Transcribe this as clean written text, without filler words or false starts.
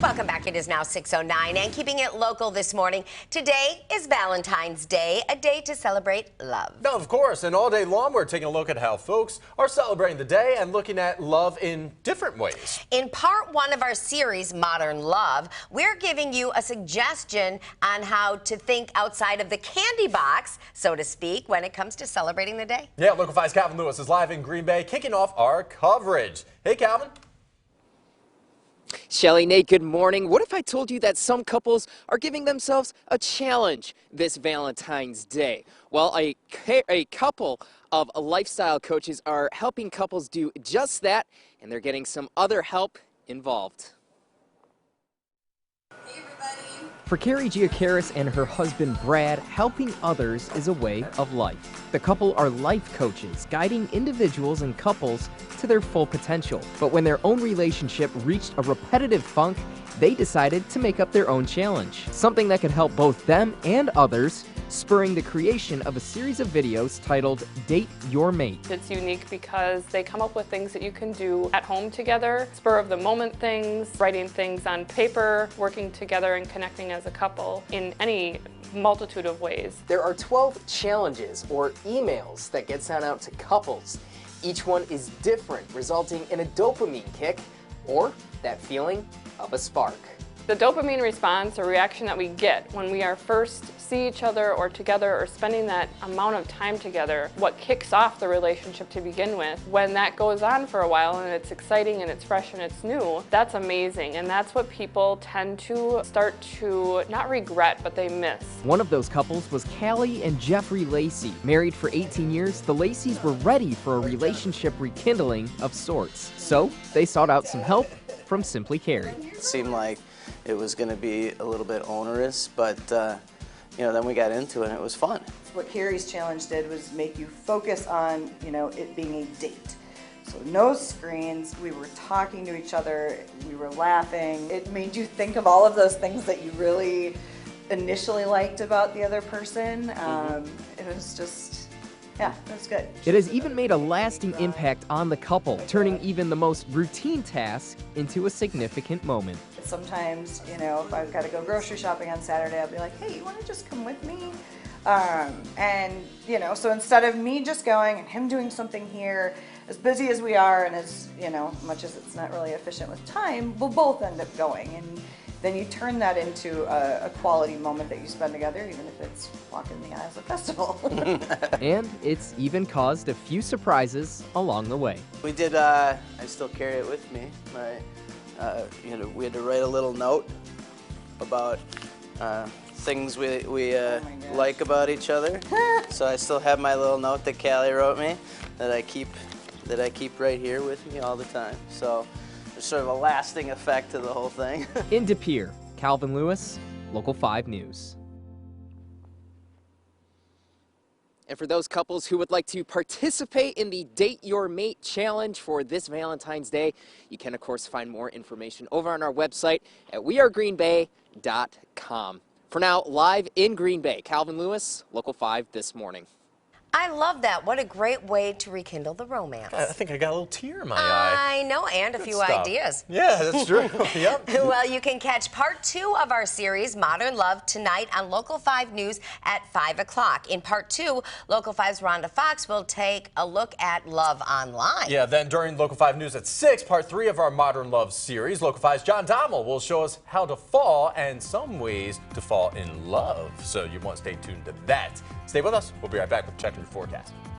Welcome back. It is now 6:09 and keeping it local this morning. Today is Valentine's Day, a day to celebrate love. Now, of course, and all day long we're taking a look at how folks are celebrating the day and looking at love in different ways. In part one of our series, Modern Love, we're giving you a suggestion on how to think outside of the candy box, so to speak, when it comes to celebrating the day. Yeah, Local 5's Calvin Lewis is live in Green Bay kicking off our coverage. Hey, Calvin. Shelly, Nate, good morning. What if I told you that some couples are giving themselves a challenge this Valentine's Day? Well, a couple of lifestyle coaches are helping couples do just that, and they're getting some other help involved. Hey everybody. For Carrie Giacaris and her husband Brad, helping others is a way of life. The couple are life coaches, guiding individuals and couples to their full potential. But when their own relationship reached a repetitive funk, they decided to make up their own challenge. Something that could help both them and others, spurring the creation of a series of videos titled Date Your Mate. It's unique because they come up with things that you can do at home together, spur of the moment things, writing things on paper, working together and connecting as a couple in any multitude of ways. There are 12 challenges or emails that get sent out to couples. Each one is different, resulting in a dopamine kick or that feeling of a spark. The dopamine response or reaction that we get when we are first see each other or together or spending that amount of time together, what kicks off the relationship to begin with, when that goes on for a while and it's exciting and it's fresh and it's new, that's amazing. And that's what people tend to start to not regret, but they miss. One of those couples was Callie and Jeffrey Lacey. Married for 18 years, the Laceys were ready for a relationship rekindling of sorts. So they sought out some help from Simply Carrie. It seemed like it was going to be a little bit onerous, but you know, then we got into it and it was fun. What Carrie's challenge did was make you focus on, it being a date. So no screens, we were talking to each other, we were laughing. It made you think of all of those things that you really initially liked about the other person. It was just, yeah, it was good. It has even made a lasting impact on the couple, turning even the most routine task into a significant moment. Sometimes, if I've got to go grocery shopping on Saturday, I'll be like, hey, you want to just come with me? So instead of me just going and him doing something here, as busy as we are and as, much as it's not really efficient with time, we'll both end up going. And then you turn that into a quality moment that you spend together, even if it's walking the aisles of festival. And it's even caused a few surprises along the way. We did, I still carry it with me. We had to write a little note about things we like about each other. So I still have my little note that Callie wrote me that I keep right here with me all the time. So there's sort of a lasting effect to the whole thing. In De Pere, Calvin Lewis, Local 5 News. And for those couples who would like to participate in the Date Your Mate challenge for this Valentine's Day, you can, of course, find more information over on our website at wearegreenbay.com. For now, live in Green Bay, Calvin Lewis, Local 5 This Morning. I love that. What a great way to rekindle the romance. I think I got a little tear in my eye. I know, and a Good few stuff. ideas. Yeah, that's true. Yep. Well, you can catch part 2 of our series, Modern Love, tonight on Local 5 News at 5 o'clock. In part 2, Local 5's Rhonda Fox will take a look at love online. Yeah, then during Local 5 News at 6, part 3 of our Modern Love series, Local 5's John Dommel will show us how to fall and some ways to fall in love. So you want to stay tuned to that. Stay with us. We'll be right back with Checking the Forecast.